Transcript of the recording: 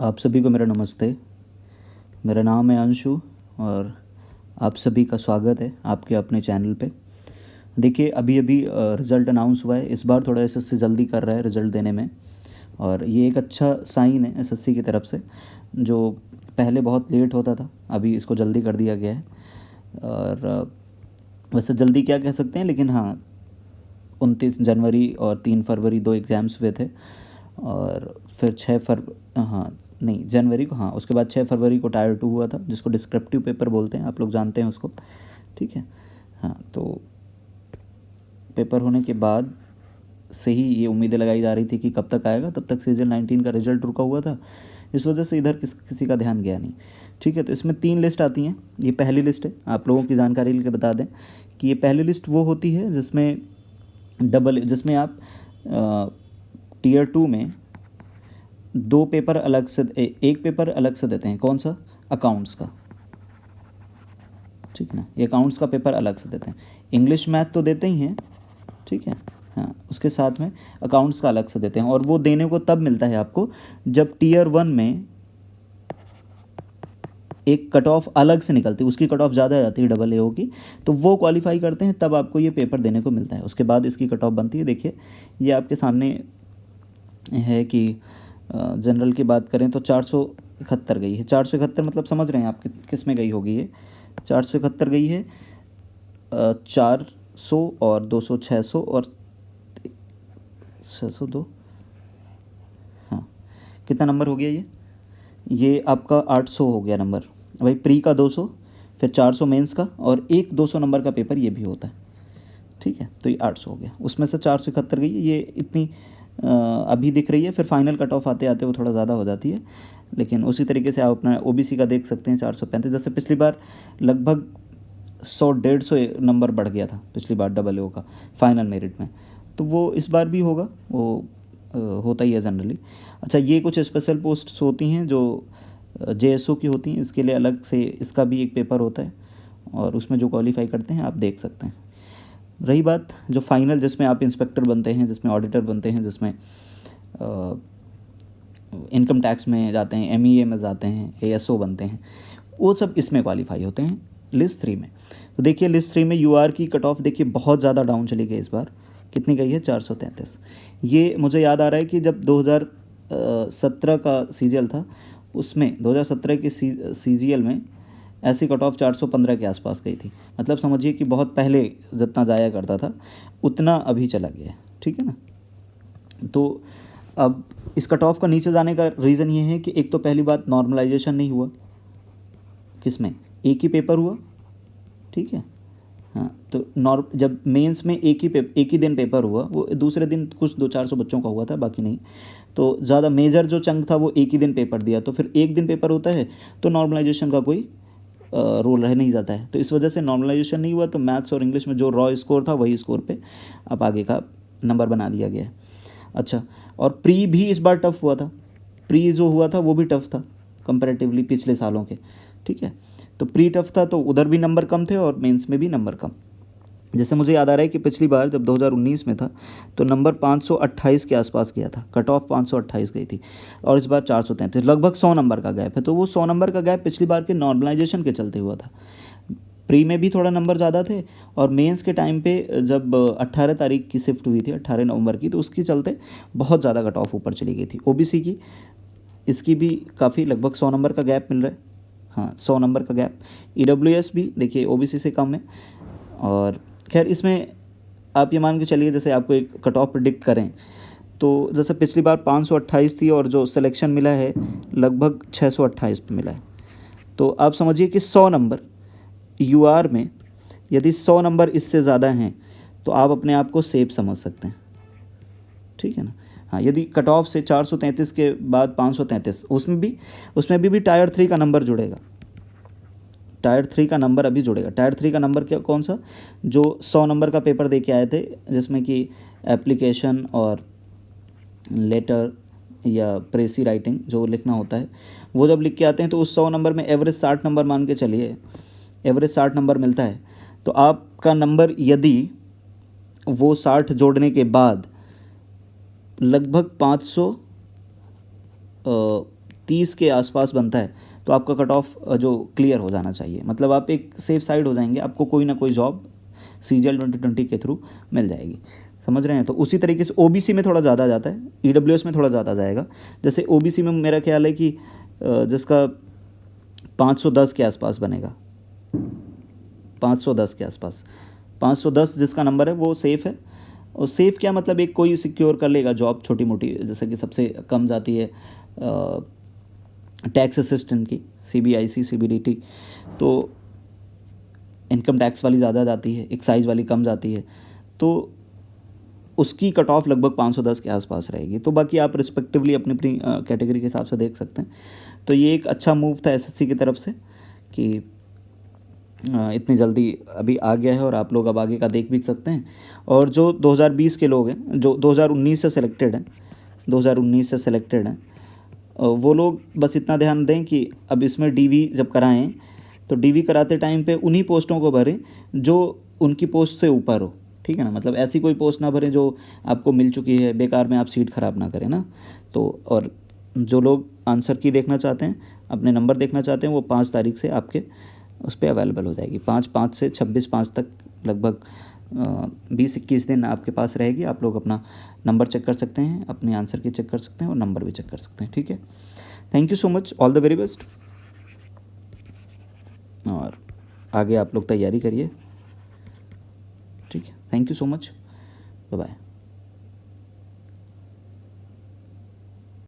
आप सभी को मेरा नमस्ते। मेरा नाम है अंशु और आप सभी का स्वागत है आपके अपने चैनल पे। देखिए अभी अभी रिज़ल्ट अनाउंस हुआ है। इस बार थोड़ा एसएससी जल्दी कर रहा है रिज़ल्ट देने में और ये एक अच्छा साइन है एसएससी की तरफ से। जो पहले बहुत लेट होता था अभी इसको जल्दी कर दिया गया है। और वैसे जल्दी क्या कह सकते हैं, लेकिन हाँ 29 जनवरी और 3 फरवरी दो एग्ज़ाम्स हुए थे और फिर हाँ नहीं जनवरी को, हाँ उसके बाद 6 फरवरी को टायर 2 हुआ था, जिसको डिस्क्रिप्टिव पेपर बोलते हैं, आप लोग जानते हैं उसको। ठीक है, हाँ तो पेपर होने के बाद से ही ये उम्मीदें लगाई जा रही थी कि कब तक आएगा, तब तक सीजन 19 का रिजल्ट रुका हुआ था। इस वजह से इधर किसी का ध्यान गया नहीं। ठीक है, तो इसमें 3 लिस्ट आती हैं। ये पहली लिस्ट है, आप लोगों की जानकारी लेके बता दें कि ये पहली लिस्ट वो होती है जिसमें आप टीयर 2 में दो पेपर अलग से, एक पेपर अलग से देते हैं। कौन सा? अकाउंट्स का। ठीक है ना, ये अकाउंट्स का पेपर अलग से देते हैं। इंग्लिश मैथ तो देते ही हैं, ठीक है, हाँ उसके साथ में अकाउंट्स का अलग से देते हैं। और वो देने को तब मिलता है आपको जब टीयर 1 में एक कट ऑफ अलग से निकलती है, उसकी कट ऑफ ज़्यादा आ जाती है AA की, तो वो क्वालिफाई करते हैं, तब आपको ये पेपर देने को मिलता है। उसके बाद इसकी कट ऑफ बनती है। देखिए ये आपके सामने है कि जनरल की बात करें तो 471 गई है। 471 मतलब समझ रहे हैं आप किस में गई होगी ये? 471 गई है। 400 और 200 600 और 602, हाँ कितना नंबर हो गया ये आपका 800 हो गया नंबर भाई। प्री का 200, फिर 400 मेंस का, और एक 200 नंबर का पेपर ये भी होता है। ठीक है, तो ये 800 हो गया, उसमें से 471 गई है। ये इतनी अभी दिख रही है, फिर फाइनल कट ऑफ आते आते वो थोड़ा ज़्यादा हो जाती है। लेकिन उसी तरीके से आप अपना ओबीसी का देख सकते हैं 435। जैसे पिछली बार लगभग 100-150 नंबर बढ़ गया था पिछली बार AA का फाइनल मेरिट में, तो वो इस बार भी होगा। वो होता ही है जनरली। अच्छा, ये कुछ स्पेशल पोस्ट्स होती हैं जो JSO की होती हैं, इसके लिए अलग से इसका भी एक पेपर होता है और उसमें जो क्वालिफाई करते हैं आप देख सकते हैं। रही बात जो फाइनल, जिसमें आप इंस्पेक्टर बनते हैं, जिसमें ऑडिटर बनते हैं, जिसमें इनकम टैक्स में जाते हैं, MEA में जाते हैं, ASO बनते हैं, वो सब इसमें क्वालिफाई होते हैं लिस्ट 3 में। तो देखिए लिस्ट 3 में UR की कट ऑफ देखिए बहुत ज़्यादा डाउन चली गई इस बार। कितनी गई है? 433। ये मुझे याद आ रहा है कि जब 2017 का CGL था, उसमें 2017 के CGL में ऐसी कट ऑफ 415 के आसपास गई थी। मतलब समझिए कि बहुत पहले जितना जाया करता था उतना अभी चला गया है। ठीक है ना, तो अब इस कट ऑफ का नीचे जाने का रीज़न ये है कि एक तो पहली बात नॉर्मलाइजेशन नहीं हुआ, किसमें? एक ही पेपर हुआ। ठीक है, हाँ तो जब मेंस में एक ही दिन पेपर हुआ, वो दूसरे दिन कुछ 200-400 बच्चों का हुआ था, बाकी नहीं। तो ज़्यादा मेजर जो चंक था वो एक ही दिन पेपर दिया, तो फिर एक दिन पेपर होता है तो नॉर्मलाइजेशन का कोई रोल रह नहीं जाता है। तो इस वजह से नॉर्मलाइजेशन नहीं हुआ, तो मैथ्स और इंग्लिश में जो रॉ स्कोर था वही स्कोर पे अब आगे का नंबर बना दिया गया है। अच्छा, और प्री भी इस बार टफ हुआ था। प्री जो हुआ था वो भी टफ था कंपैरेटिवली पिछले सालों के। ठीक है, तो प्री टफ था तो उधर भी नंबर कम थे और मेंस में भी नंबर कम। जैसे मुझे याद आ रहा है कि पिछली बार जब 2019 में था तो नंबर 528 के आसपास गया था, कट ऑफ 528 गई थी, और इस बार 433, लगभग 100 नंबर का गैप है। तो वो 100 नंबर का गैप पिछली बार के नॉर्मलाइजेशन के चलते हुआ था। प्री में भी थोड़ा नंबर ज़्यादा थे, और मेंस के टाइम पे जब 18 तारीख की शिफ्ट हुई थी, 18 नवंबर की, तो उसके चलते बहुत ज़्यादा कट ऑफ ऊपर चली गई थी। OBC की इसकी भी काफ़ी लगभग 100 नंबर का गैप मिल रहा है। हाँ 100 नंबर का गैप। EWS भी देखिए OBC से कम है। और खैर इसमें आप ये मान के चलिए, जैसे आपको एक कट ऑफ प्रिडिक्ट करें तो जैसे पिछली बार 528 थी और जो सिलेक्शन मिला है लगभग 628 पे मिला है। तो आप समझिए कि 100 नंबर UR में, यदि 100 नंबर इससे ज़्यादा हैं तो आप अपने आप को सेफ समझ सकते हैं। ठीक है ना, हाँ यदि कट ऑफ से 433 के बाद 533, उसमें भी टायर 3 का नंबर जुड़ेगा। टायर 3 का नंबर अभी जुड़ेगा। टायर 3 का नंबर क्या, कौन सा? जो 100 नंबर का पेपर दे के आए थे, जिसमें कि एप्लीकेशन और लेटर या प्रेसी राइटिंग जो लिखना होता है, वो जब लिख के आते हैं तो उस 100 नंबर में एवरेज 60 नंबर मान के चलिए, एवरेज 60 नंबर मिलता है। तो आपका नंबर यदि वो 60 जोड़ने के बाद लगभग 30 के आसपास बनता है तो आपका कट ऑफ जो क्लियर हो जाना चाहिए, मतलब आप एक सेफ साइड हो जाएंगे, आपको कोई ना कोई जॉब CGL 2020 के थ्रू मिल जाएगी। समझ रहे हैं? तो उसी तरीके से OBC में थोड़ा ज़्यादा जाता है, EWS में थोड़ा ज़्यादा जाएगा। जैसे OBC में मेरा ख्याल है कि जिसका 510 के आसपास बनेगा, 510 के आसपास, 510 जिसका नंबर है वो सेफ़ है। और सेफ़ क्या मतलब, एक कोई सिक्योर कर लेगा जॉब छोटी मोटी, जैसे कि सबसे कम जाती है टैक्स असिस्टेंट की, CBIC CBDT, तो इनकम टैक्स वाली ज़्यादा जाती है, एक्साइज वाली कम जाती है, तो उसकी कट ऑफ लगभग 510 के आसपास रहेगी। तो बाकी आप रिस्पेक्टिवली अपनी अपनी कैटेगरी के हिसाब से देख सकते हैं। तो ये एक अच्छा मूव था SSC की तरफ से कि इतनी जल्दी अभी आ गया है और आप लोग अब आगे का देख भी सकते हैं। और जो 2020 के लोग हैं, जो 2019 से सिलेक्टेड हैं, 2019 से सिलेक्टेड हैं, वो लोग बस इतना ध्यान दें कि अब इसमें DV जब कराएं तो DV कराते टाइम पे उन्हीं पोस्टों को भरें जो उनकी पोस्ट से ऊपर हो, ठीक है ना। मतलब ऐसी कोई पोस्ट ना भरें जो आपको मिल चुकी है, बेकार में आप सीट ख़राब ना करें ना। तो और जो लोग आंसर की देखना चाहते हैं, अपने नंबर देखना चाहते हैं, वो 5 तारीख से आपके उस पर अवेलेबल हो जाएगी। 5 से 26/5 तक लगभग 20-21 दिन आपके पास रहेगी। आप लोग अपना नंबर चेक कर सकते हैं, अपने आंसर की चेक कर सकते हैं और नंबर भी चेक कर सकते हैं, ठीक है। Thank you so much, all the very best. और आगे आप लोग तैयारी करिए, ठीक है। Thank you so much, bye bye.